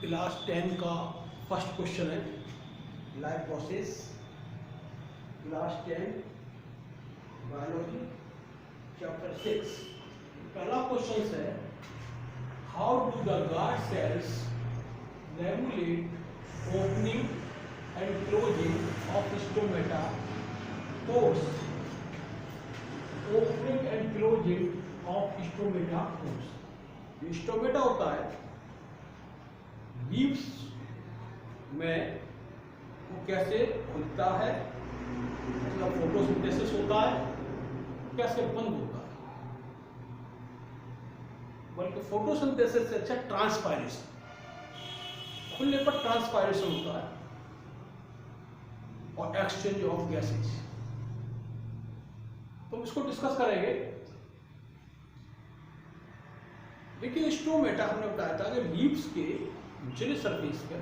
Class 10 का first question है life process, class 10 biology chapter 6। पहला क्वेश्चन है how do the guard cells regulate opening and closing of stomata pores. Opening and closing of stomata pores. जो stomata होता है leaves में वो कैसे खुलता है, मतलब फोटोसिंथेसिस होता है, कैसे बंद होता है, बल्कि फोटोसिंथेसिस से अच्छा ट्रांसपायरेशन, खुलने पर ट्रांसपायरेशन होता है और एक्सचेंज ऑफ गैसेज। तो इसको डिस्कस करेंगे। देखिए स्टोमेटा हमने बताया था कि लीव्स के निचले सरफेस पर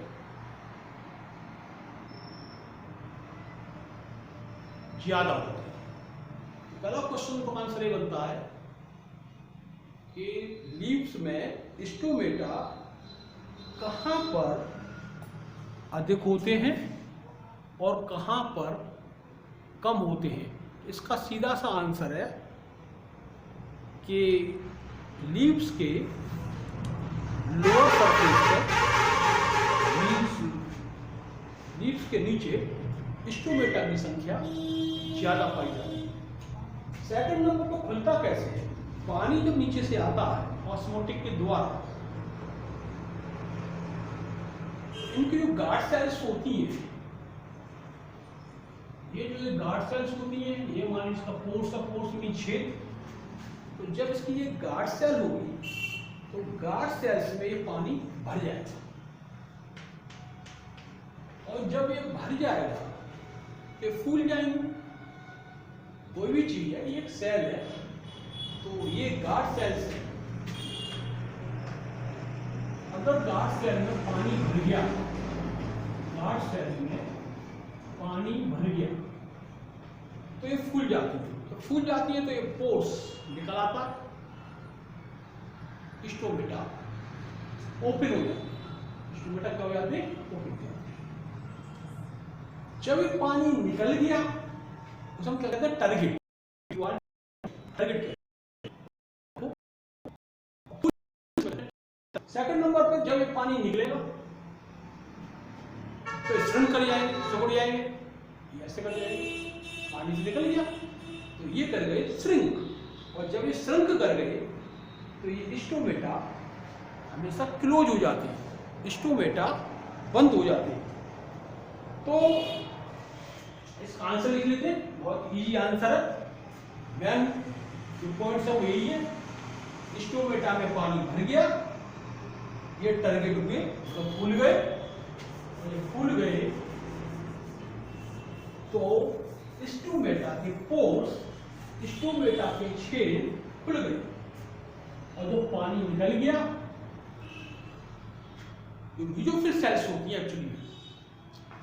ज्यादा होते हैं। पहला क्वेश्चन का आंसर ये बनता है कि लीव्स में स्टोमेटा कहां पर अधिक होते हैं और कहां पर कम होते हैं। इसका सीधा सा आंसर है कि लीव्स के लोअर सरफेस पर, लीव्स के नीचे स्टोमेटा की संख्या ज्यादा पाई जाती है। सेकंड नंबर पर खुलता कैसे है। पानी जब नीचे से आता है ऑस्मोटिक के द्वारा, इनकी जो गार्ड सेल्स होती है, ये जो गार्ड सेल्स होती है, ये मान लीजिए इसका पोर्स में छेद, तो जब इसकी ये गार्ड सेल होगी तो गार्ड सेल्स में ये पानी भर जाएगा, और जब ये भर जाएगा तो फूल जाएंगे। कोई भी चीज है, ये एक सेल है, तो ये गार्ड सेल्स है। अगर गार्ड सेल में पानी भर गया, गार्ड सेल में पानी भर गया तो ये फूल जाती है। तो फूल जाती है तो ये पोर्स निकल आता है, स्टोमेटा ओपन हो जाता है। स्टोमेटा क्या हो जाते हैं? ओपन हो जाते हैं। जब ये पानी निकल गया उसे हम क्या कहते हैं? टारगेट। सेकंड नंबर पे जब ये पानी निकलेगा तो श्रिंक कर जाएंगे, सिकुड़ जाएंगे, ऐसे कर जाएंगे। पानी से निकल गया तो ये कर गए श्रिंक, और जब ये श्रिंक कर गए तो ये स्टोमेटा हमेशा क्लोज हो जाती है, स्टोमेटा बंद हो जाती है। तो इसका आंसर लिख लेते हैं, बहुत इजी आंसर है। मैन जो पॉइंट सब यही है, स्टोमेटा में पानी भर गया, ये टारगेट हुए तो फूल गए, फूल गए तो स्टोमेटा के पोर्स, स्टोमेटा के छेद खुल गए, और जो पानी निकल गया, जो मीजोफिल सेल्स होती है एक्चुअली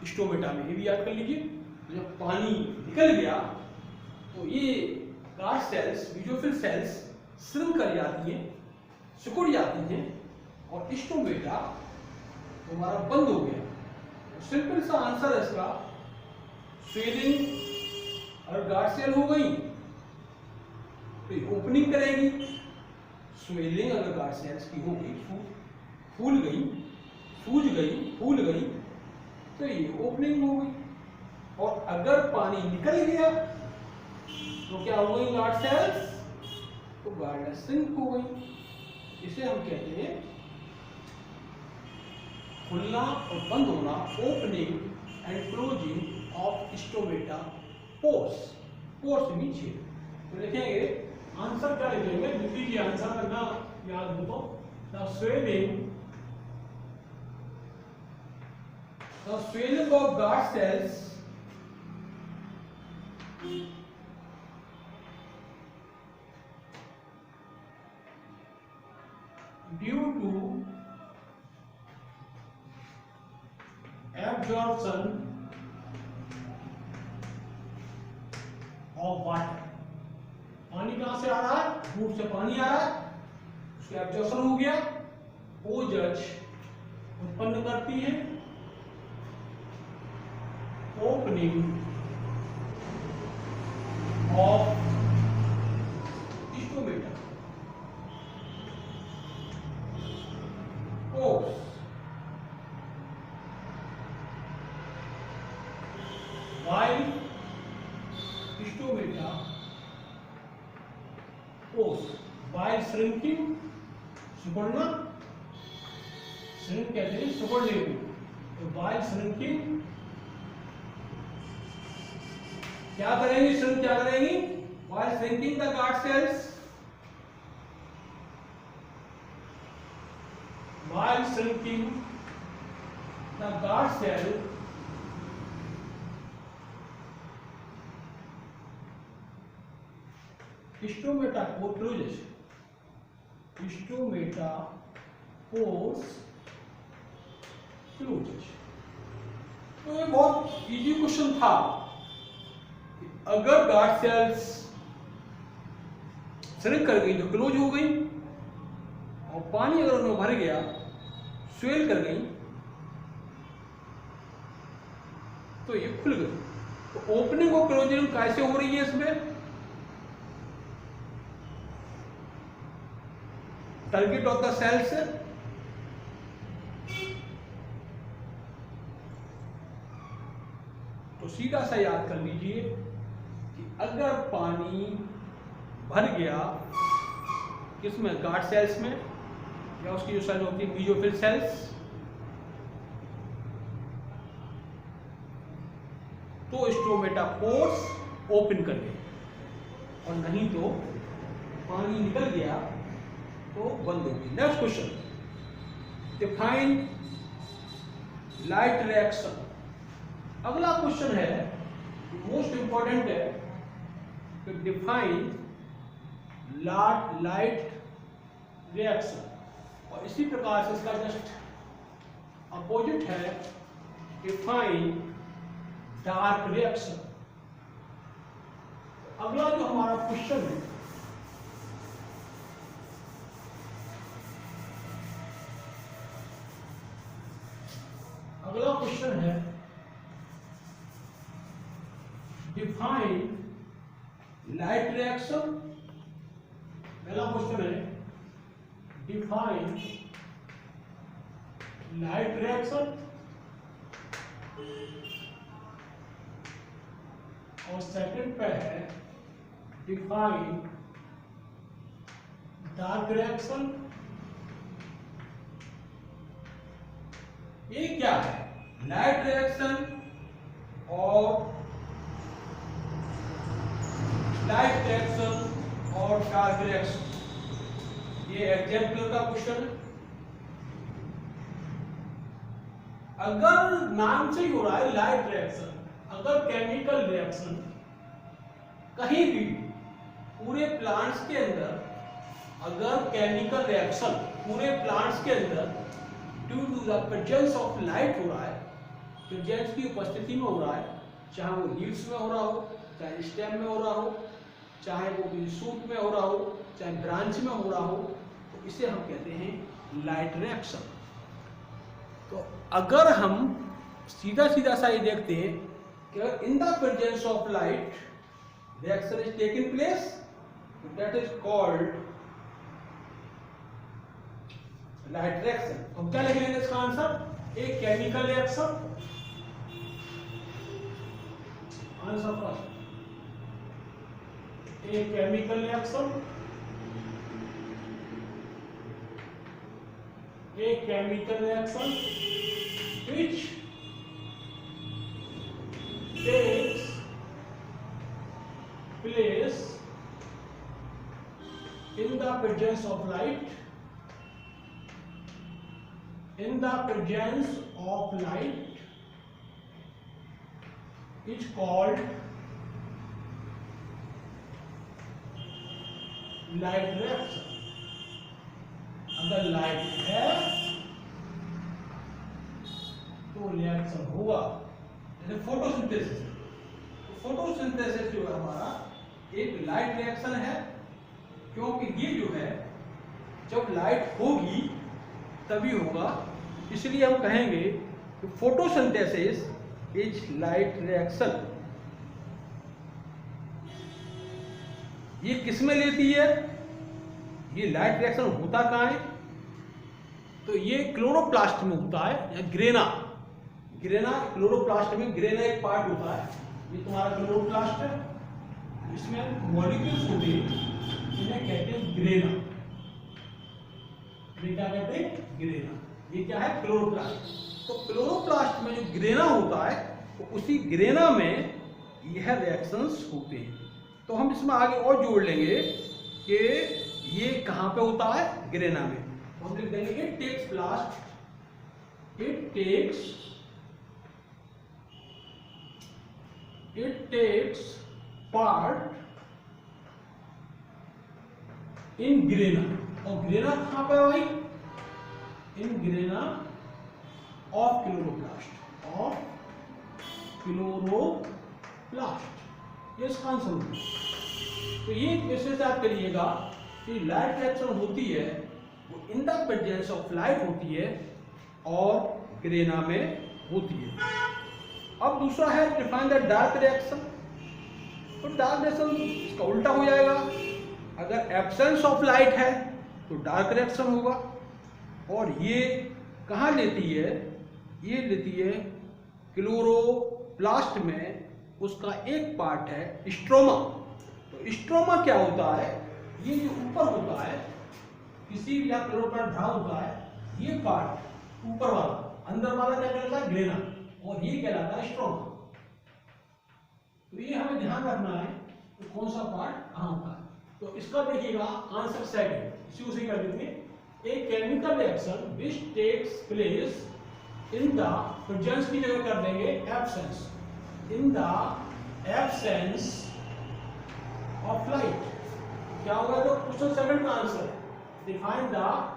स्टोमेटा में, ये भी याद कर लीजिए। जब पानी निकल गया तो ये guard cells, mesophyll cells shrink कर जाती हैं, सिकुड़ जाती हैं, और स्टोमेटा हमारा बंद हो गया। सिंपल सा आंसर है इसका, स्वेलिंग और गार्ड सेल हो गई तो ओपनिंग करेगी। स्वेलिंग अगर गार्ड सेल्स की हो गई, फूल गई, सूज गई, फूल गई, तो ये ओपनिंग हो गई। और अगर पानी निकल गया तो क्या हो गई? गार्ड सेल्स, तो गार्ड श्रिंक हो गई। इसे हम कहते हैं खुलना और बंद होना, opening and closing of stomata pores. Pores mean छेद। तो लिखेंगे आंसर क्या लिखेंगे? लिख लीजिए आंसर करना याद हो तो। The swelling of guard cells due to absorption of water। पानी कहां से आ रहा है? रूट से पानी आ रहा है, उसका एब्जॉर्प्शन हो गया, ओजज उत्पन्न करती है, opening of stomata, pores, while stomata pores, while shrinking, सिकुड़ना, shrink कहते हैं सिकुड़ने को, तो while shrinking क्या करेंगे, shrink क्या करेंगी, while shrinking the guard cells, while shrinking the guard cell stomata pore closes, stomata pores closes. तो ये बहुत इजी क्वेश्चन था कि अगर गार्ड सेल्स श्रिंक कर गई तो क्लोज हो गई, और पानी अगर उनमें भर गया, स्वेल कर गई, तो ये खुल गई। तो ओपनिंग और क्लोजिंग कैसे हो रही है इसमें, टारगेट ऑफ द सेल्स, तो सीधा सा याद कर लीजिए कि अगर पानी भर गया किसमें, गार्ड सेल्स में, या उसकी जो सेल होती है मीजोफिल सेल्स, तो स्टोमेटा पोर्स ओपन कर गए, और नहीं तो पानी निकल गया तो बंद हो गई। Next question, define light reaction. अगला क्वेश्चन है, मोस्ट इंपॉर्टेंट है, कि डिफाइन लाइट रिएक्शन, और इसी प्रकार से इसका जस्ट अपोजिट है, डिफाइन डार्क रिएक्शन। अगला जो हमारा क्वेश्चन है, अगला क्वेश्चन है, डिफाइन लाइट रिएक्शन। पहला क्वेश्चन है, डिफाइन लाइट रिएक्शन, और सेकंड पे है डिफाइन डार्क रिएक्शन। ये क्या है, लाइट रिएक्शन और लाइट रिएक्शन और डार्क रिएक्शन, ये एग्जाम्पल का क्वेश्चन है। अगर नाम से ही हो रहा है लाइट रिएक्शन, अगर केमिकल रिएक्शन कहीं भी पूरे प्लांट्स के अंदर, अगर केमिकल रिएक्शन पूरे प्लांट्स के अंदर due to the presence of light हो रहा है, प्रेजेंस की उपस्थिति में हो रहा है, चाहे वो लीव्स में हो रहा हो, चाहे स्टेम में हो रहा हो, चाहे वो शूट में हो रहा हो, चाहे ब्रांच में हो रहा हो, तो इसे हम कहते हैं लाइट रिएक्शन। तो अगर हम सीधा सीधा सा ये देखते हैं कि इन the presence of light reaction is taking place, that is called light reaction. हम क्या लिख लेंगे इसका आंसर, एक chemical reaction, answer first, a chemical reaction, a chemical reaction which takes place in the presence of light, in the presence of light is called light reaction. अगर light है तो reaction होगा, जैसे फोटोसिंथेसिस। तो photosynthesis जो है हमारा एक लाइट रिएक्शन है, क्योंकि ये जो है जब लाइट होगी तभी होगा, इसलिए हम कहेंगे कि फोटोसिंथेसिस इज लाइट रिएक्शन। ये किस में लेती है, ये लाइट रिएक्शन होता कहाँ है, तो ये क्लोरोप्लास्ट में होता है या ग्रेना। क्लोरोप्लास्ट में ग्रेना एक पार्ट होता है। ये तुम्हारा क्लोरोप्लास्ट है, इसमें मॉलिक्यूल्स होते हैं, इन्हें कहते हैं ग्रेना। ये क्या कहते हैं, ग्रेना। ये क्या है, क्लोरोप्लास्ट। तो क्लोरोप्लास्ट में जो ग्रेना होता है तो उसी ग्रेना में यह रिएक्शंस होते हैं। तो हम इसमें आगे और जोड़ लेंगे कि ये कहाँ पे होता है, ग्रेना में। तो हम लिख देंगे it takes part in grana. और ग्रेना कहां पे है भाई, इन ग्रेना ऑफ क्लोरोप्लास्ट। ये इसका आंसर होगा। तो ये क्वेश्चन से आप करिएगा कि लाइट रिएक्शन होती है वो इन द प्रेजेंस ऑफ लाइट होती है और ग्रेना में होती है। अब दूसरा है डिफाइन द डार्क रिएक्शन। तो डार्क रिएक्शन इसका उल्टा हो जाएगा। अगर एब्सेंस ऑफ लाइट है तो डार्क रिएक्शन होगा। और ये कहाँ लेती है, ये लेती है क्लोरोप्लास्ट में, उसका एक पार्ट है स्ट्रोमा। तो स्ट्रोमा क्या होता है, ये जो ऊपर होता है, किसी भी क्लोरोप्लास्ट ढाल होता है, ये पार्ट ऊपर वाला, अंदर वाला क्या कहलाता है, ग्रेना, और ये कहलाता है स्ट्रोमा। तो ये हमें ध्यान रखना है कि कौन सा पार्ट कहाँ होता है। तो इसका देखिएगा आंसर सेकंड, इसी उसी कर देते हैं। A chemical reaction which takes place in the presence की जगह कर देंगे absence, in the absence of light. क्या होगा, तो क्वेश्चन सेकंड का आंसर है डिफाइन द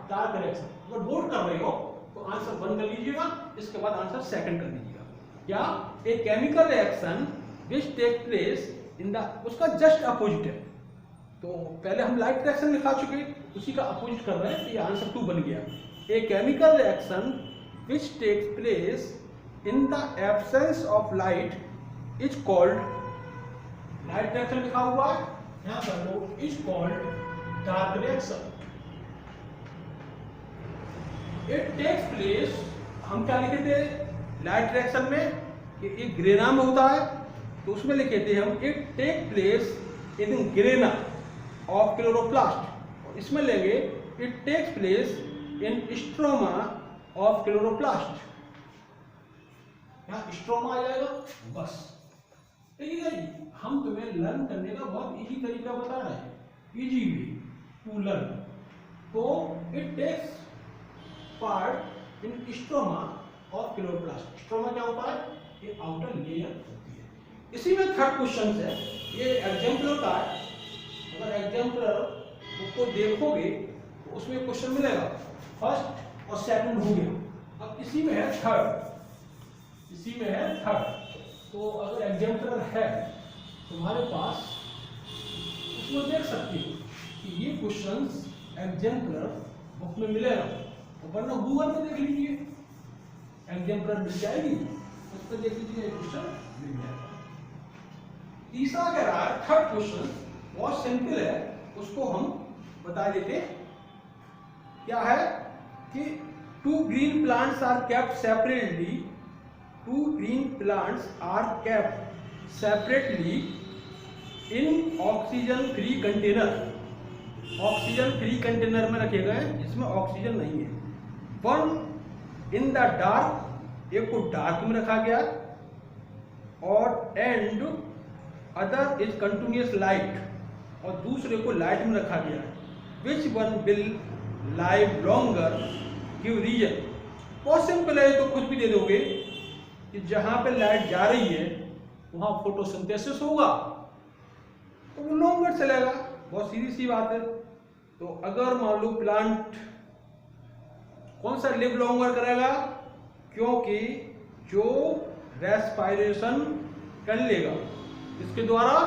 डार्क रिएक्शन। अगर नोट कर रहे हो तो आंसर 1 कर लीजिएगा, इसके बाद आंसर सेकंड कर लीजिएगा। क्या, a chemical reaction which take place in the, उसका जस्ट अपोजिट है। तो पहले हम लाइट रिएक्शन लिखा चुके, उसी का अपोजिट कर रहे हैं, तो ये आंसर 2 बन गया। A chemical reaction which takes place in the absence of light is called, light reaction लिखा हुआ है यहां पर, वो is called dark reaction. It takes place, हम क्या लिखे थे लाइट रिएक्शन में कि एक ग्रेना में होता है, तो उसमें लिखे थे हम it take place in grana of chloroplast. और इसमें लेंगे it takes place in stroma of chloroplast. यहाँ स्ट्रोमा आ जाएगा बस। ठीक है, हम तुम्हें लर्न करने का बहुत इजी तरीका बता रहे हैं, इजी वे टू लर्न। तो it takes part in stroma of chloroplast. Stroma क्या होता है, ये आउटर लेयर होती है। इसी में थर्ड क्वेश्चन है, ये एग्जाम्पलर का है। अगर एग्जाम्पलर को देखोगे तो उसमें क्वेश्चन मिलेगा, फर्स्ट और सेकंड हो गया, अब इसी में है थर्ड, इसी में है थर्ड। तो अगर एग्जाम्पलर है तुम्हारे पास, उसमें देख सकते हो कि ये क्वेश्चंस एग्जाम्पलर बुक में मिलेगा, वरना गूगल में देख लीजिए, एग्जाम्पलर मिल जाएगी, उस पर देख लीजिए क्वेश्चन मिल जाएगा। तीसरा कह रहा है, थर्ड क्वेश्चन बहुत सिंपल है, उसको हम बता देते। क्या है कि two green plants are kept separately, two green plants are kept separately in oxygen free container. Oxygen free container में रखे गए जिसमें ऑक्सीजन नहीं है। वन इन द डार्क, एक को डार्क में रखा गया, और and other is continuous light, और दूसरे को लाइट में रखा गया। Which one will live longer give reason. बहुत सिंपल है, तो कुछ भी दे दोगे कि जहां पे लाइट जा रही है वहां फोटोसिंथेसिस होगा तो वो लॉन्गर चलेगा। बहुत सीधी सी बात है। तो अगर मान लो प्लांट कौन सा लिव लॉन्गर करेगा, क्योंकि जो रेस्पायरेशन कर लेगा इसके द्वारा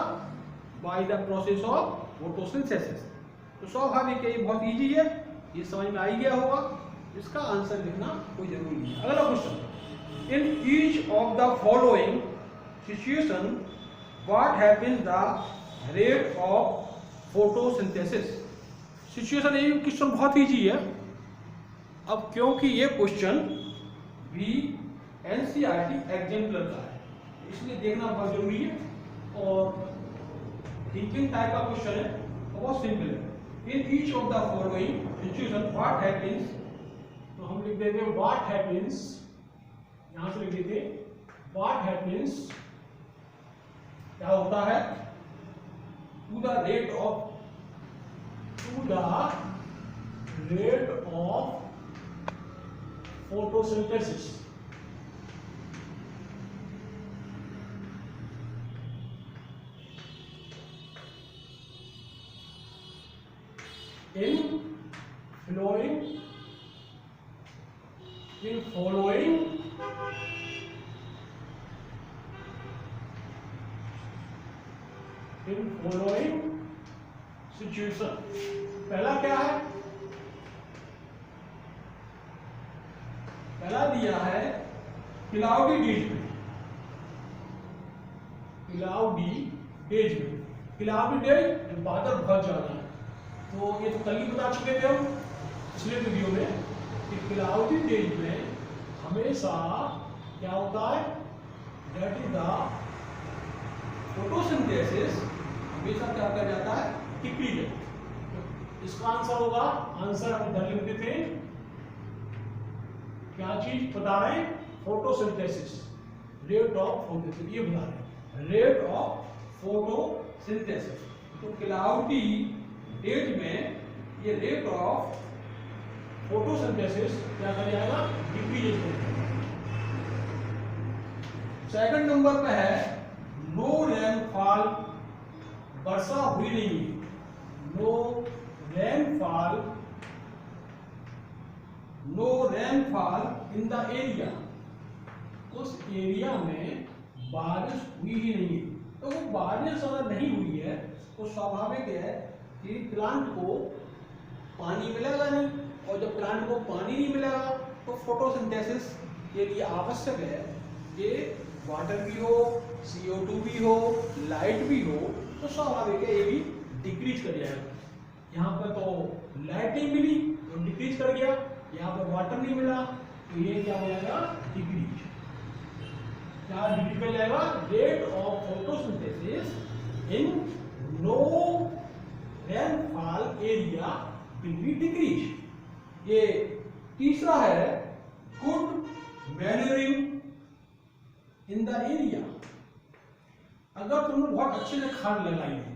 by the process of photosynthesis. तो स्वाभाविक है, ये बहुत इजी है, ये समझ में आ ही गया होगा। इसका आंसर लिखना कोई जरूरी नहीं है। अगला question, in each of the following situation what happens the rate of photosynthesis. Situation ये क्वेश्चन बहुत इजी है। अब क्योंकि ये क्वेश्चन भी एनसीईआरटी एग्जाम्पलर का है इसलिए देखना बहुत जरूरी है और थिंकिंग टाइप का क्वेश्चन है, बहुत सिंपल है। In each of the following situation what happens, तो हम लिख देते हैं व्हाट हैपेंस, यहां से लिख देते व्हाट हैपेंस, क्या होता है, to the rate of photosynthesis. In following situation, पहला क्या है, पहला दिया है क्लाउडी डेज में, क्लाउडी डेज में, क्लाउडी डेज बादल बहुत ज्यादा है, तो ये तो कल ही बता चुके थे हम पिछले वीडियो में कि क्लाउडी डेज में हमेशा क्या होता है, दैट इज द फोटोसिंथेसिस हमेशा क्या किया जाता है, डिक्रीज है। इसका आंसर होगा, आंसर हम इधर लिख देते हैं, क्या चीज बता रहे हैं, फोटोसिंथेसिस, रेट ऑफ फोटोसिंथेसिस, ये बता रहे हैं रेट ऑफ फोटोसिंथेसिस। तो क्लाउडी डेज में ये रेट ऑफ फोटोसिंथेसिस क्या कर जाएगा, डिक्रीज हो जाएगा। सेकंड नंबर पे है नो रेनफॉल, वर्षा हुई नहीं है, no rainfall in the area, उस एरिया में बारिश हुई ही नहीं है। तो वो बारिश अगर नहीं हुई है तो स्वाभाविक है कि प्लांट को पानी मिलेगा नहीं, और जब प्लांट को पानी नहीं मिलेगा तो फोटोसिंथेसिस के लिए आवश्यक है कि वाटर भी हो, CO2 भी हो, लाइट भी हो, तो स्वाभाविक है ये भी डिक्रीज कर जाएगा। यहाँ पर तो लाइट नहीं मिली तो डिक्रीज कर गया, यहाँ पर वाटर नहीं मिला तो ये क्या हो जाएगा, डिक्रीज। क्या डिक्रीज कर जाएगा, rate of photosynthesis in no rainfall area will be decrease. ये तीसरा है good manuring in the area, अगर तुमने बहुत अच्छे से खाद लगाई है,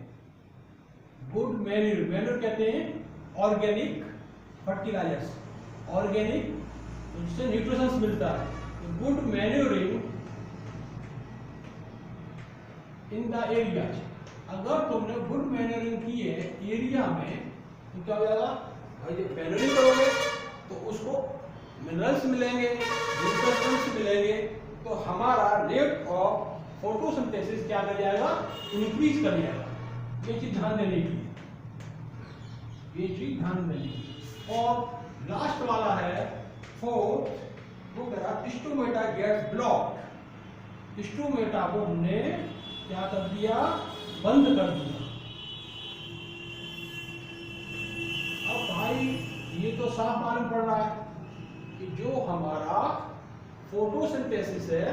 गुड मैन्यूर, मैन्यूर कहते हैं ऑर्गेनिक फर्टिलाइजर्स, ऑर्गेनिक जिससे न्यूट्रिशंस मिलता है, good manuring in the area, अगर तुमने गुड मैन्यूरिंग की है एरिया में तो क्या हो जाएगा, भाई जब मैन्यूरिंग करोगे तो उसको मिनरल्स मिलेंगे, न्यूट्रिशंस मिलेंगे, तो हमारा रेट ऑफ फोटोसिंथेसिस क्या कर जाएगा, इंक्रीज कर जाएगा। ये चीज ध्यान देने की, ये चीज ध्यान देने की। और लास्ट वाला है फोर्थ, वो करा स्टोमेटा गेट्स ब्लॉक्ड, स्टोमेटा को हमने क्या कर दिया, बंद कर दिया। अब भाई ये तो साफ मालूम पड़ रहा है कि जो हमारा फोटोसिंथेसिस है,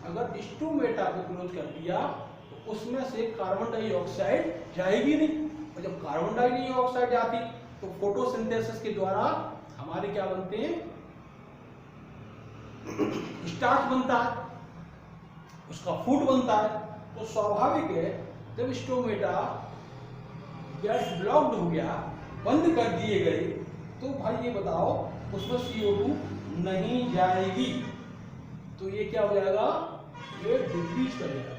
अगर स्टोमेटा को क्लोज कर दिया तो उसमें से कार्बन डाइऑक्साइड जाएगी नहीं, और जब कार्बन डाइऑक्साइड जाती तो फोटोसिंथेसिस के द्वारा हमारे क्या बनते हैं, स्टार्च बनता है, उसका फूड बनता है। तो स्वाभाविक है जब स्टोमेटा गैस ब्लॉक्ड हो गया, बंद कर दिए गए, तो भाई ये बताओ उसमें CO2 नहीं जाएगी, तो ये क्या हो जाएगा, ये डिक्रीज कर जाएगा,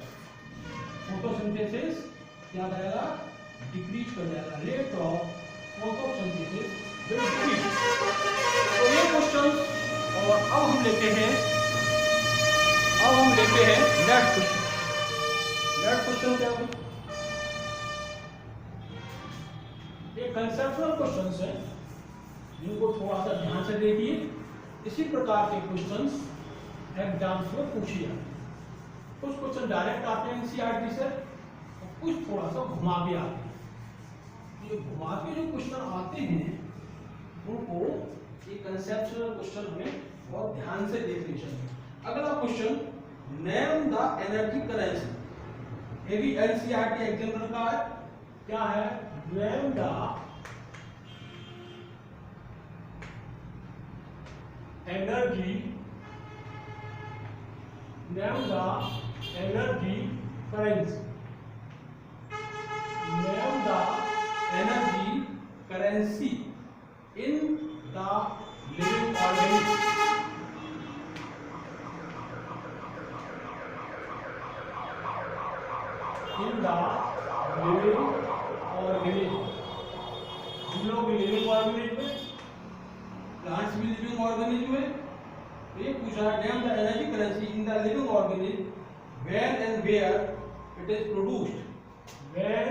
फोटोसिंथेसिस क्या करेगा, डिक्रीज कर जाएगा, rate of photosynthesis will decrease. तो ये क्वेश्चन, और अब हम लेते हैं नेक्स्ट क्वेश्चन। नेक्स्ट क्वेश्चन क्या होगा, ये कंसेप्चुअल क्वेश्चंस है, इनको थोड़ा सा ध्यान से देखिए, इसी प्रकार के क्वेश्चंस एग्जाम्स में पूछे जाते हैं। कुछ क्वेश्चन डायरेक्ट आते हैं एनसीईआरटी से, और कुछ थोड़ा सा घुमा के आते हैं। ये घुमा के जो क्वेश्चन आते हैं उनको ये कंसेप्चुअल क्वेश्चन हमें बहुत ध्यान से देखने चाहिए। अगला question, name the energy currency. ये भी एनसीईआरटी एग्जाम का है। क्या है? Name the energy, name the energy currency, name the energy currency in the living organism, in the living organism। हम लोग भी लिविंग ऑर्गेनिज्म में, प्लांट्स भी लिविंग ऑर्गेनिज्म में। ये पूछा है name the energy currency in the living organism when and where it is produced. When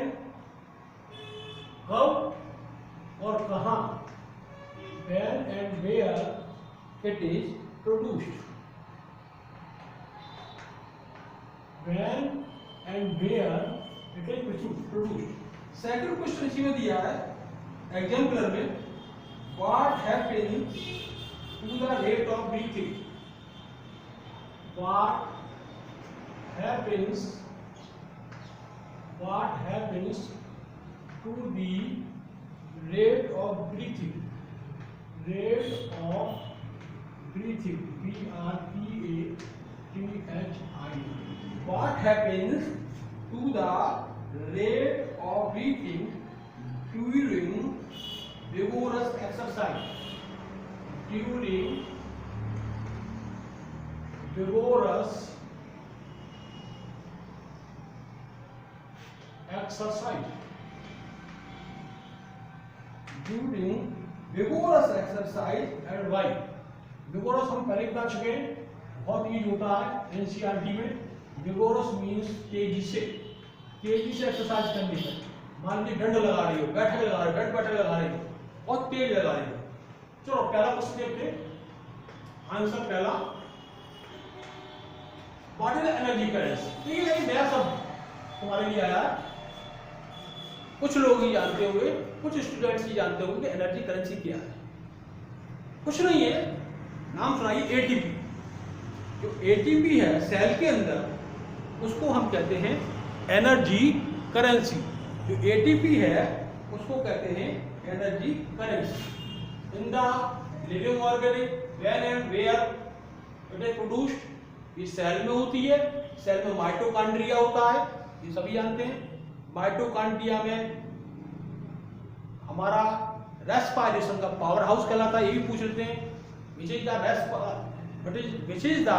कब और कहाँ, when and where it is produced, when and where it is produced। Second question इसी में दिया है एग्जाम्पलर में, what happens to the rate of breathing, what happens to the rate of breathing, rate of breathing, BREATHI। What happens to the rate of breathing during vigorous exercise, during vigorous exercise, during vigorous exercise and why। vigorous हम पहले बता चुके हैं, बहुत use होता है NCERT में। vigorous means तेजी से एक्सरसाइज करने का। मान लीजिए डंड लगा रही हो, बैठक लगा रही हो, डंड बैठक लगा रही हो, बहुत तेज लगा रही हो। चलो पहला क्वेश्चन देखते हैं। आंसर पहला, what is the energy currency. ये एक नया शब्द तुम्हारे लिए आया है, कुछ लोग ही जानते होंगे, कुछ स्टूडेंट्स ही जानते होंगे कि एनर्जी करेंसी क्या है। कुछ नहीं है, नाम सुनाइए एटीपी। जो एटीपी है सेल के अंदर, उसको हम कहते हैं एनर्जी करेंसी। जो एटीपी है उसको कहते हैं energy currency. In the living organism when and where it is produced, ये सेल में होती है। सेल में माइटोकॉन्ड्रिया होता है, ये सभी जानते हैं। माइटोकॉन्ड्रिया में हमारा रेस्पिरेशन का पावर हाउस कहलाता है, ये भी पूछ लेते हैं। Which is the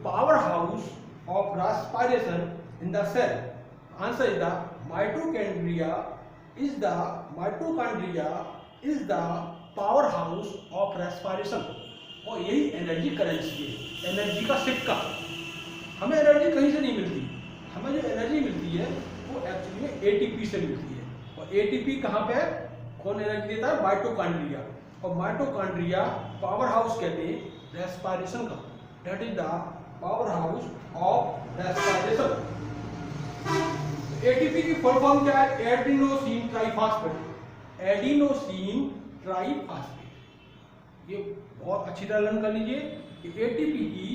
power house of respiration in the cell. Answer is the mitochondria is the power house of respiration. और यही एनर्जी करेंसी है, एनर्जी का सिक्का। हमें एनर्जी कहीं से नहीं मिलती, हमें जो एनर्जी मिलती है वो एक्चुअली में एटीपी से मिलती है। और एटीपी कहाँ पे है, कौन एनर्जी देता है? माइटोकॉन्ड्रिया। और माइटोकॉन्ड्रिया पावर हाउस कहते हैं रेस्पिरेशन का। That is the power house of respiration. ATP की फुल फॉर्म क्या है? Adenosine triphosphate. Adenosine triphosphate. ये बहुत अच्छी तरह लर्न कर लीजिए कि एटीपी की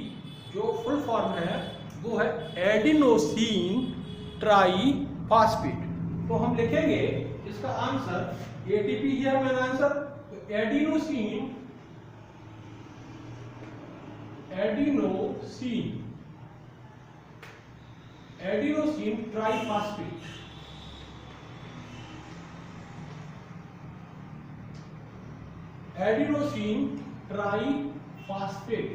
जो फुल फॉर्म है वो है एडिनोसिन ट्राइफॉस्फेट। तो हम लिखेंगे इसका आंसर एटीपी ही है मेरा आंसर। तो एडिनोसिन ट्राइफॉस्फेट। एडिनोसिन ट्राइफॉस्फेट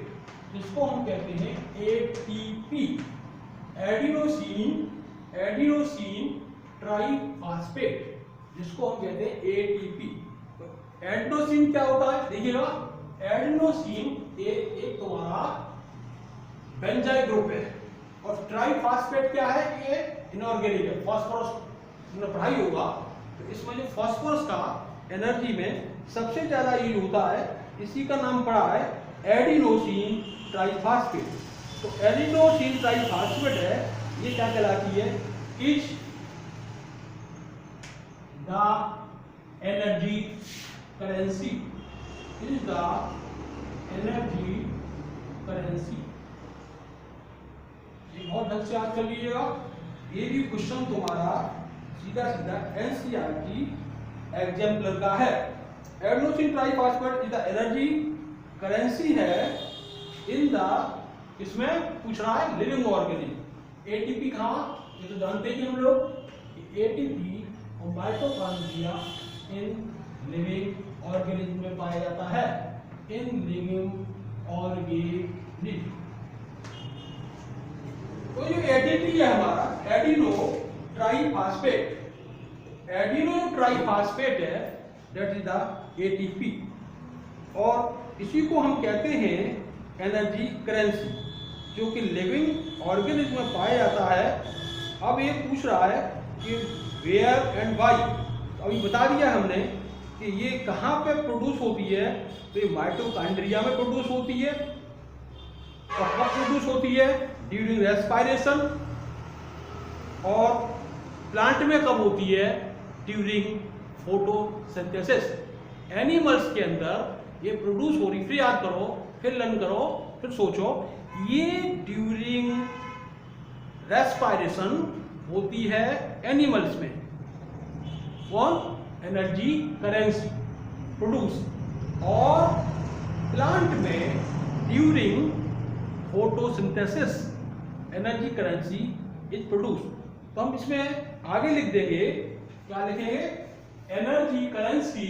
जिसको हम कहते हैं एटीपी। एडिनोसिन ट्राइफॉस्फेट जिसको हम कहते हैं एटीपी। तो एडिनोसिन क्या होता है देखिएगा, एडिनोसिन एक तुम्हारा बेंजाइल ग्रुप है और ट्राइफॉस्फेट क्या है? ये इनऑर्गेनिक है। फास्फोरस तुमने पढ़ाई होगा तो इसमें जो फास्फोरस का एनर्जी में सबसे ज़्यादा यूज होता है, इसी का नाम पड़ा है एडिनोसिन ट्राइफॉस्फेट। तो एडिनोसिन ट्राइफॉस्फेट है, ये क्या कहलाती है, is the energy currency, is the energy currency. ये बहुत ढंग से याद कर लीजिएगा, ये भी क्वेश्चन तुम्हारा सीधा सीधा एनसीईआरटी एग्जाम्पलर का है। Adenosine triphosphate is the energy currency है इन द, इसमें पूछ रहा है लिविंग ऑर्गेनिज्म। एटीपी कहाँ, ये तो जानते ही हम लोग, एटीपी और माइटोकॉन्ड्रिया इन लिविंग ऑर्गेनिज्म में पाया जाता है, इन लिविंग ऑर्गेनिज्म। तो जो एटीपी है हमारा एडिनो ट्राइफॉस्फेट, एडिनो ट्राइफॉस्फेट है, दैट इज द एटीपी, और इसी को हम कहते हैं एनर्जी करेंसी, जो कि लिविंग ऑर्गेनिज्म में पाया जाता है। अब ये पूछ रहा है कि वेयर एंड व्हाई, तो अभी बता दिया हमने कि ये कहाँ पे प्रोड्यूस होती है, तो ये माइटोकॉन्ड्रिया में प्रोड्यूस होती है। तो कब प्रोड्यूस होती है, ड्यूरिंग रेस्पिरेशन, और प्लांट में कब होती है, ड्यूरिंग फोटोसिंथेसिस। एनिमल्स के अंदर ये प्रोड्यूस हो रही, फिर याद करो, फिर लर्न करो, फिर सोचो, ये ड्यूरिंग रेस्पिरेशन होती है एनिमल्स में, कौन, एनर्जी करेंसी प्रोड्यूस, और प्लांट में during photosynthesis energy currency is produce. तो हम इसमें आगे लिख देंगे, क्या लिखेंगे, energy currency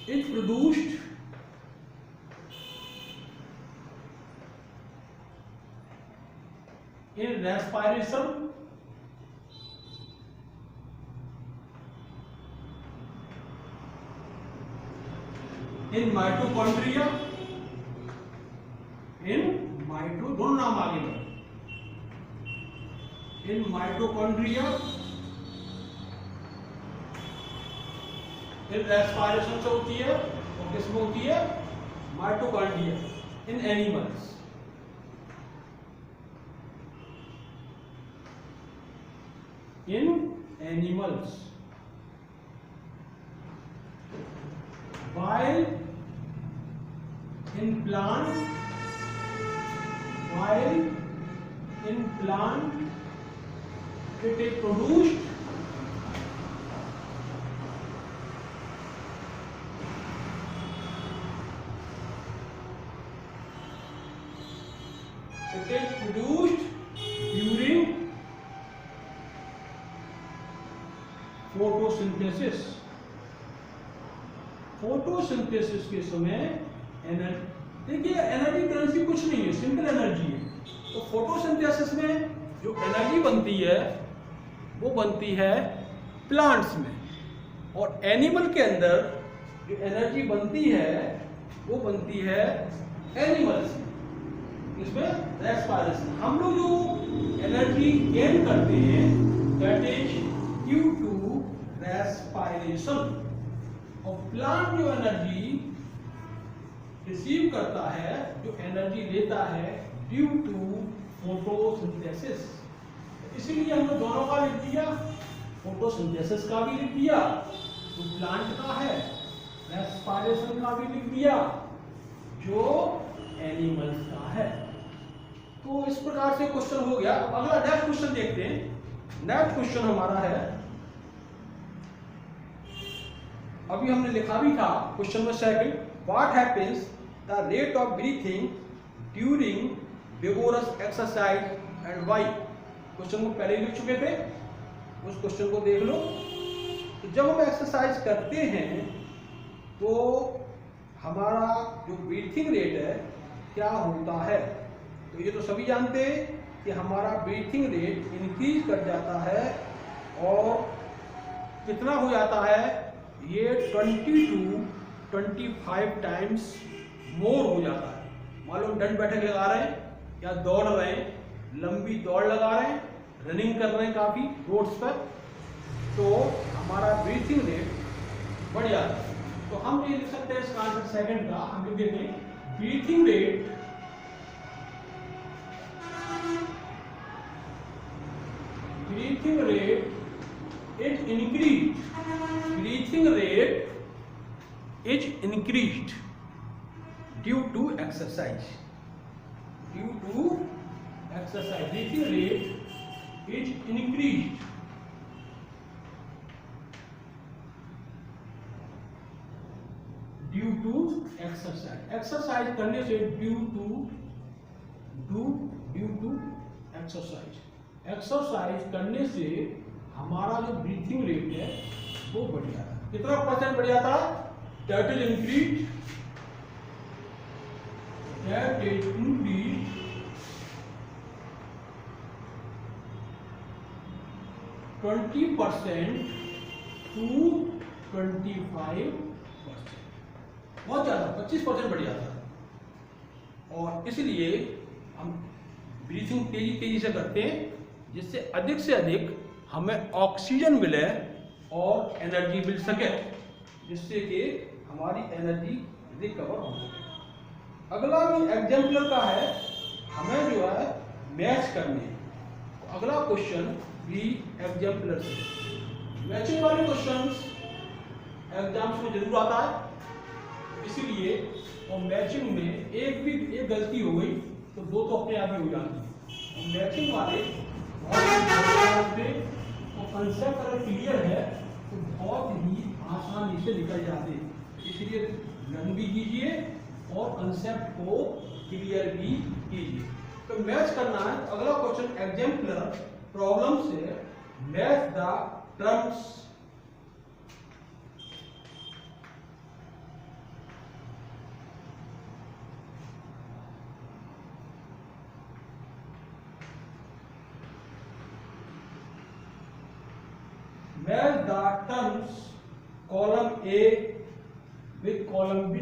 is produced in respiration, in mitochondria, दोनों नाम आगे बढ़े, in mitochondria, in respiration से होती है, और किसमें होती है, mitochondria, in animals, in animals, while in plant it is produced during photosynthesis के समय एनर्जी, देखिए एनर्जी करेंसी कुछ नहीं है, सिंपल एनर्जी है। तो फोटोसिंथेसिस में जो एनर्जी बनती है वो बनती है प्लांट्स में, और एनिमल के अंदर जो एनर्जी बनती है वो बनती है एनिमल्स में, इसमें रेस्पिरेशन। हम लोग जो एनर्जी गेन करते हैं that is due to respiration, और प्लांट जो एनर्जी रिसीव करता है, जो एनर्जी लेता है ड्यू टू फोटोसिंथेसिस। इसीलिए हमने दोनों का लिख दिया, फोटोसिंथेसिस का भी लिख दिया जो प्लांट का है, रेस्पिरेशन का भी लिख दिया जो एनिमल्स का है। तो इस प्रकार से क्वेश्चन हो गया। अब अगला नेक्स्ट क्वेश्चन देखते हैं। नेक्स्ट क्वेश्चन हमारा है, अभी हमने लिखा भी था क्वेश्चन में second, what happens the rate of breathing during vigorous exercise and why. Question को पहले लिख चुके थे, उस क्वेश्चन को देख लो। तो जब हम एक्सरसाइज करते हैं तो हमारा जो ब्रीथिंग रेट है क्या होता है, तो ये तो सभी जानते हैं कि हमारा ब्रीथिंग रेट इंक्रीज कर जाता है, और कितना हो जाता है, ये 20 to 25 टाइम्स मोर हो जाता है। मान लो दंड बैठक लगा रहे हैं, या दौड़ रहे हैं, लंबी दौड़ लगा रहे हैं, रनिंग कर रहे हैं काफ़ी रोड्स पर, तो हमारा ब्रीथिंग रेट बढ़ जाता है। तो हम ये लिख सकते हैं इसका आंसर सेकंड का, हम लिख देते हैं breathing rate is increased. Breathing rate is increased due to exercise. Due to exercise, breathing rate is increased due to exercise. Exercise करने से due to exercise. एक्सरसाइज करने से हमारा जो ब्रीथिंग रेट है वो बढ़ जाता है। कितना परसेंट बढ़ जाता है? दैट इज इंक्रीज 20% to 25%, बहुत ज्यादा 25% बढ़ जाता है। और इसलिए हम ब्रीथिंग तेजी से करते हैं जिससे अधिक से अधिक हमें ऑक्सीजन मिले और एनर्जी मिल सके, जिससे कि हमारी एनर्जी रिकवर हो सके। अगला भी एग्जाम्पलर का है, हमें जो है मैच करने हैं। तो अगला क्वेश्चन भी एग्जाम्पलर से, मैचिंग वाले क्वेश्चंस एग्जाम्स में जरूर आता है, इसीलिए और मैचिंग में एक गलती हो गई तो दो तो अपने आप ही हो जाती है। मैचिंग वाले और कंसेप्ट अगर क्लियर है तो बहुत ही आसानी से निकल जाते हैं, इसलिए लर्न भी कीजिए और कंसेप्ट को क्लियर भी कीजिए। तो मैच करना है, तो अगला क्वेश्चन एग्जाम्पलर प्रॉब्लम से match the terms match the terms column A with column B.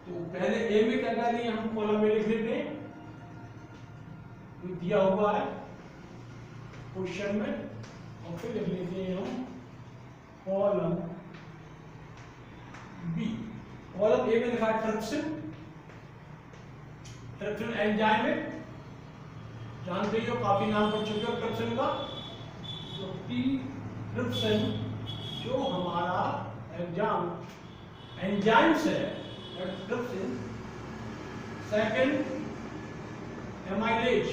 तो पहले A में क्या करनी है, हम कॉलम में लिख लेते हैं, दिया हुआ है क्वेश्चन में, और फिर लिख लेते हैं हम कॉलम बी। कॉलम ए में लिखा है ट्रिप्सिन एंजाइम में, जानते ही हो, काफी नाम पढ़ चुके हो ट्रिप्सिन का। तो ट्रिप्सिन जो हमारा एंजाइम्स है, ट्रिप्सिन। सेकंड एमाइलेज,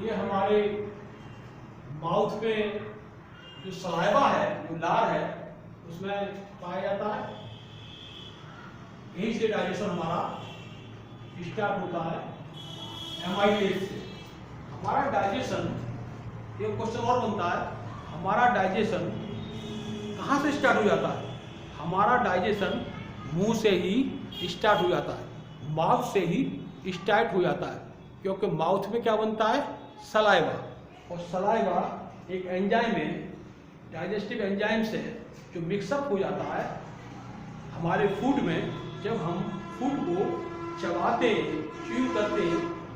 ये हमारे माउथ में जो सलाइवा है, जो लार है, उसमें पाया जाता है। यहीं से डाइजेशन हमारा स्टार्ट होता है एमाइलेज से। हमारा डाइजेशन, एक क्वेश्चन और बनता है, हमारा डाइजेशन कहाँ से स्टार्ट हो जाता है? हमारा डाइजेशन मुंह से ही स्टार्ट हो जाता है, माउथ से ही स्टार्ट हो जाता है, क्योंकि माउथ में क्या बनता है? सलाइवा। और सलाइवा एक एंजाइम है, डाइजेस्टिव एंजाइम से जो मिक्सअप हो जाता है हमारे फूड में। जब हम फूड को चबाते, च्यू करते,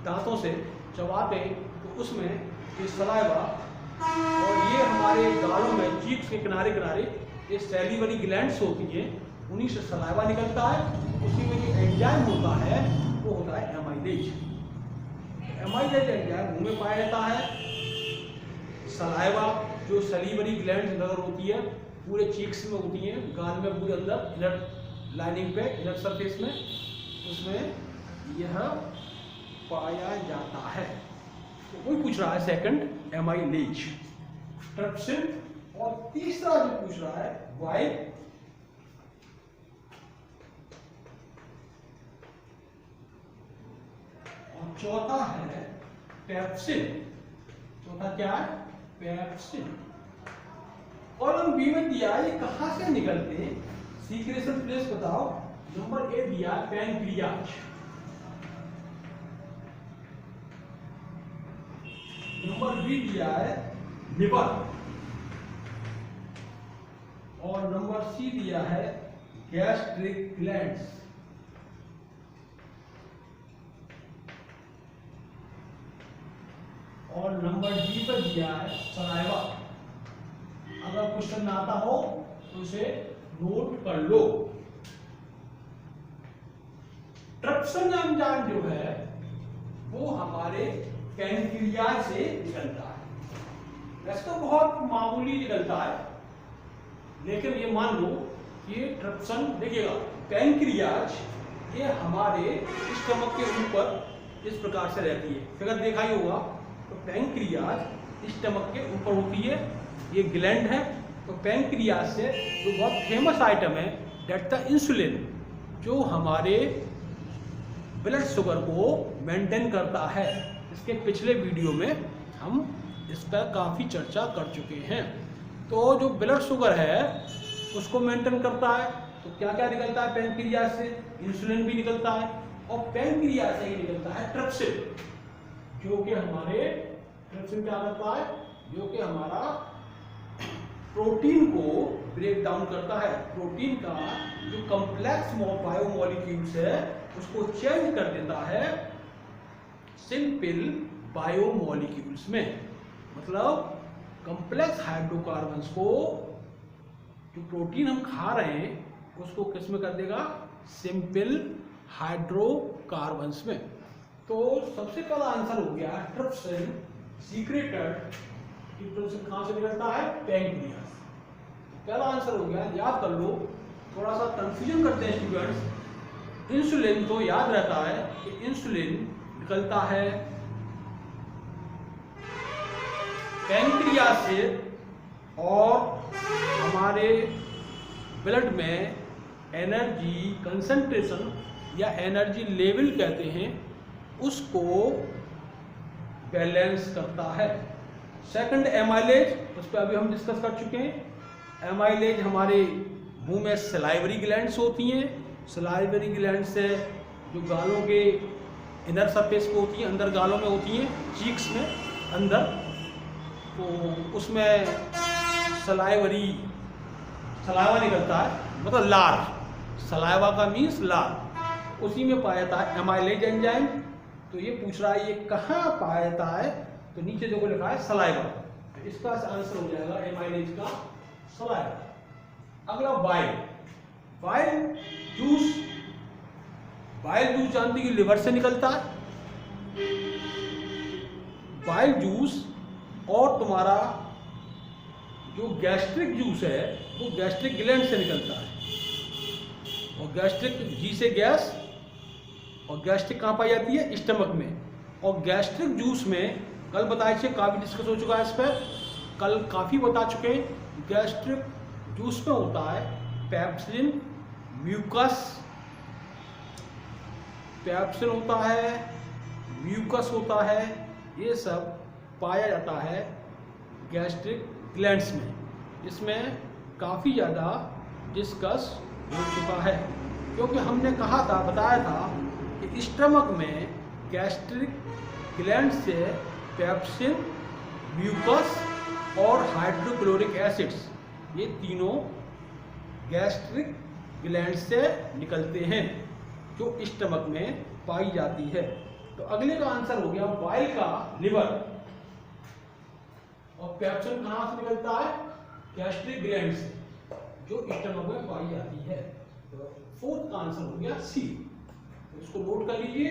दांतों से चबाते, तो उसमें ये सलाइवा और ये हमारे गालों में, चीक्स के किनारे किनारे ये सैलिवरी ग्लैंड्स होती हैं, उन्हीं से सलाइवा निकलता है। उसी में जो एंजाइम होता है वो होता है एमाइलेज। एमाइलेज एंजाइम मुंह में पाया जाता है। सलाइवा जो सैलिवरी ग्लैंड्स नजर होती है पूरे चीक्स में होती हैं, गाल में पूरे अंदर इनर लाइनिंग पे, इनर सरफेस में, उसमें यह पाया जाता है। तो वही पूछ रहा है सेकंड एमाइलेज, ट्रिप्सिन। और तीसरा जो पूछ रहा है वाई, और चौथा है पेप्सिन। चौथा क्या है? पेप्सिन। कॉलम बी में दिया ये कहां से निकलते हैं, सीक्रेशन प्लेस बताओ। नंबर ए दिया पैनक्रियाज। नंबर बी दिया है लिवर, और नंबर सी दिया है गैस्ट्रिक ग्लैंड्स, और नंबर डी पर दिया है सलाइवा। अगर क्वेश्चन आता हो तो उसे नोट कर लो। ट्रिप्सिन एंजाइम जो है वो हमारे पैंक्रियाज से निकलता है। वैसे तो बहुत मामूली निकलता है, लेकिन ये मान लो ये ट्रिप्सिन, देखिएगा पैंक्रियाज ये हमारे स्टमक के ऊपर इस प्रकार से रहती है, फिगर देखा ही होगा। तो पैंक्रियाज स्टमक के ऊपर होती है, ये ग्लैंड है। तो पैंक्रियाज से जो बहुत फेमस आइटम है दैट द इंसुलिन, जो हमारे ब्लड शुगर को मेंटेन करता है। इसके पिछले वीडियो में हम इस पर काफ़ी चर्चा कर चुके हैं। तो जो ब्लड शुगर है उसको मेंटेन करता है। तो क्या क्या निकलता है पैंक्रियाज से? इंसुलिन भी निकलता है, और पैंक्रियाज से ही निकलता है ट्रिप्सिन, जो कि हमारे ट्रिप्सिन क्या करता है, जो कि हमारा प्रोटीन को ब्रेक डाउन करता है। प्रोटीन का जो कॉम्प्लेक्स बायोमोलिक्यूल्स है उसको चेंज कर देता है सिंपल बायोमोलिक्यूल्स में। मतलब कॉम्प्लेक्स हाइड्रोकार्बन्स को, जो प्रोटीन हम खा रहे हैं उसको किस में कर देगा? सिंपल हाइड्रोकार्बन्स में। तो सबसे पहला आंसर हो गया ट्रिप्सिन सीक्रेटेड। ट्रिप्सिन कहां से निकलता है? पैंक्रियाज। पहला आंसर हो गया, याद कर लो। थोड़ा सा कंफ्यूजन करते हैं स्टूडेंट्स। इंसुलिन तो याद रहता है कि इंसुलिन निकलता है पैंक्रियाज से, और हमारे ब्लड में एनर्जी कंसंट्रेशन या एनर्जी लेवल कहते हैं उसको बैलेंस करता है। सेकंड एमाइलेज, उस पर अभी हम डिस्कस कर चुके हैं। एमाइलेज हमारे मुंह में सलाइवरी ग्लैंड्स होती हैं। सलाइवरी ग्लैंड से जो गालों के इनर सरफेस पे होती हैं, अंदर गालों में होती हैं, चीक्स में अंदर, तो उसमें सलाइवा निकलता है, मतलब लार। सलाइवा का मीन्स लार, उसी में पाया जाता है एमाइलेज एंजाइम। तो ये पूछ रहा है ये कहाँ पाया जाता है, तो नीचे जो लिखा है सलाइवा, तो इसका आंसर हो जाएगा एमाइलेज का सलाइवा। अगला बाइल। बाइल जूस जानते कि लिवर से निकलता है। बाइल जूस और तुम्हारा जो गैस्ट्रिक जूस है वो गैस्ट्रिक ग्लैंड से निकलता है। और गैस्ट्रिक, जी से गैस, और गैस्ट्रिक कहाँ पाई जाती है? स्टमक में। और गैस्ट्रिक जूस में कल बताए थे, काफ़ी डिस्कस हो चुका है इस पर, कल काफ़ी बता चुके हैं। गैस्ट्रिक जूस में होता है पेप्सिन, पेप्सिन होता है, म्यूकस होता है, ये सब पाया जाता है गैस्ट्रिक ग्लैंड्स में। इसमें काफ़ी ज़्यादा डिस्कस हो चुका है, क्योंकि हमने कहा था, बताया था कि स्टमक में गैस्ट्रिक ग्लैंड से पेप्सिन, म्यूकस और हाइड्रोक्लोरिक एसिड्स, ये तीनों गैस्ट्रिक ग्लैंड से निकलते हैं, जो स्टमक में पाई जाती है। तो अगले का आंसर हो गया बाइल का लिवर। और पेप्सिन कहां से निकलता है? गैस्ट्रिक ग्लैंड से, जो स्टमक में पाई जाती है। तो फोर्थ का आंसर हो गया सी। तो इसको नोट कर लीजिए।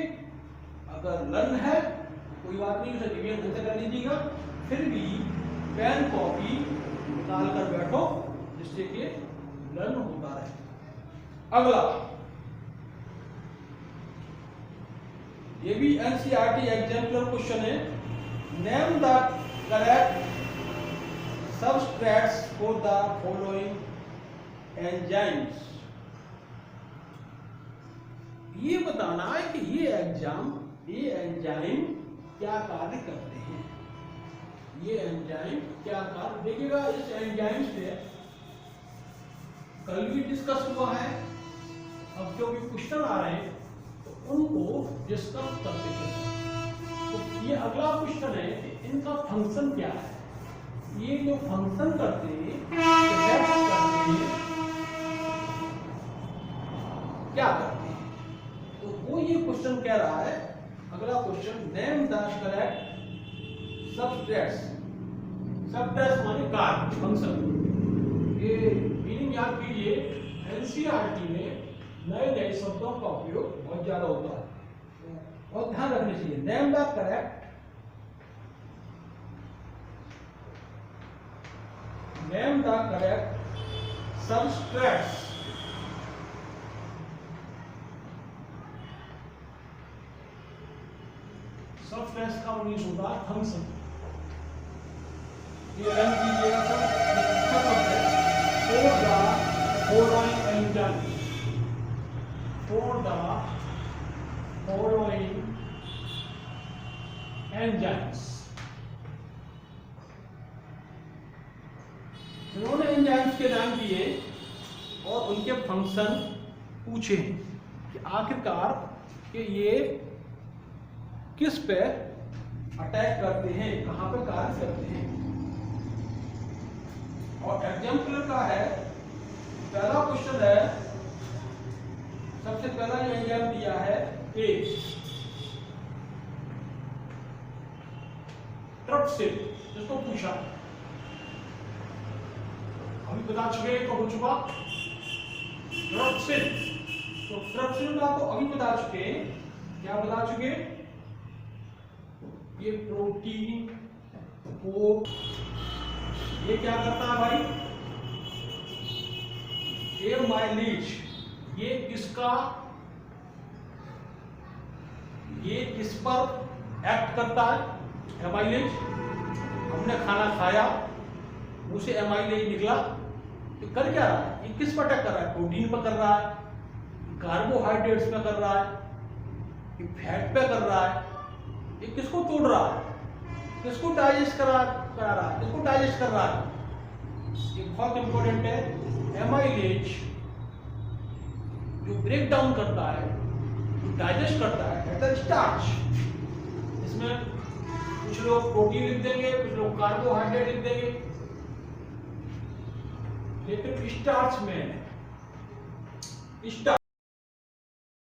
अगर लर्न है कोई बात नहीं, उसे रिवीजन खुद से कर लीजिएगा, फिर भी पेन कॉपी निकाल कर बैठो जिससे कि लर्न होता रहे। अगला, ये भी एनसीईआरटी एग्जाम्पलर क्वेश्चन है। Name the correct substrates for the following enzymes. ये बताना है कि ये एंजाइम क्या कार्य करते हैं। ये एंजाइम क्या कार्य, देखिएगा इस एंजाइम से कल भी डिस्कस हुआ है। अब जो भी क्वेश्चन आ रहे हैं तो उनको डिस्कस करते हैं। तो ये अगला क्वेश्चन है कि इनका फंक्शन क्या है। ये जो फंक्शन करते हैं क्या करते हैं, तो वो ये क्वेश्चन कह रहा है, अगला question, name the correct subtracts. सबट्रैक्ट्स माने कार्य फंक्शन। ये मीनिंग याद कीजिए, एनसीईआरटी में नए नए शब्दों का उपयोग बहुत ज्यादा होता है और ध्यान रखने चाहिए। Name the correct subtracts. Subtracts का मीनिंग होता है फंक्शन। ये रन कीजिएगा सब for the following engines, for the following engines। उन्होंने एंजाइम्स के नाम दिए और उनके फंक्शन पूछे कि आखिरकार कि ये किस पे अटैक करते हैं, कहां पे कार्य करते हैं। और एग्जाम्पल का है, पहला क्वेश्चन है, सबसे पहला ये एग्जाम दिया है ए ट्रप्सिन, जिसको पूछा अभी बता चुके, तो हो चुका ट्रप्सिन। तो ट्रप्सिन का तो अभी बता चुके, क्या बता चुके, ये प्रोटीन को ये क्या करता है भाई, एमाइलेज। ये किसका, ये किस पर एक्ट करता है, एमाइलेज। हमने खाना खाया, उसे एमाइलेज निकला, तो कर क्या रहा है, ये किस पर अटैक कर रहा है, प्रोटीन पर कर रहा है, कार्बोहाइड्रेट्स पे कर रहा है, ये फैट पे कर रहा है, ये किसको तोड़ रहा है, किसको डाइजेस्ट करा रहा है, किसको डाइजेस्ट कर रहा है। ये बहुत इंपॉर्टेंट है। एमाइलेज जो ब्रेक डाउन करता है, जो डाइजेस्ट करता है, एट द स्टार्च। इसमें कुछ लोग प्रोटीन लिख देंगे, कुछ लोग कार्बोहाइड्रेट लिख देंगे, लेकिन स्टार्च में स्टार्च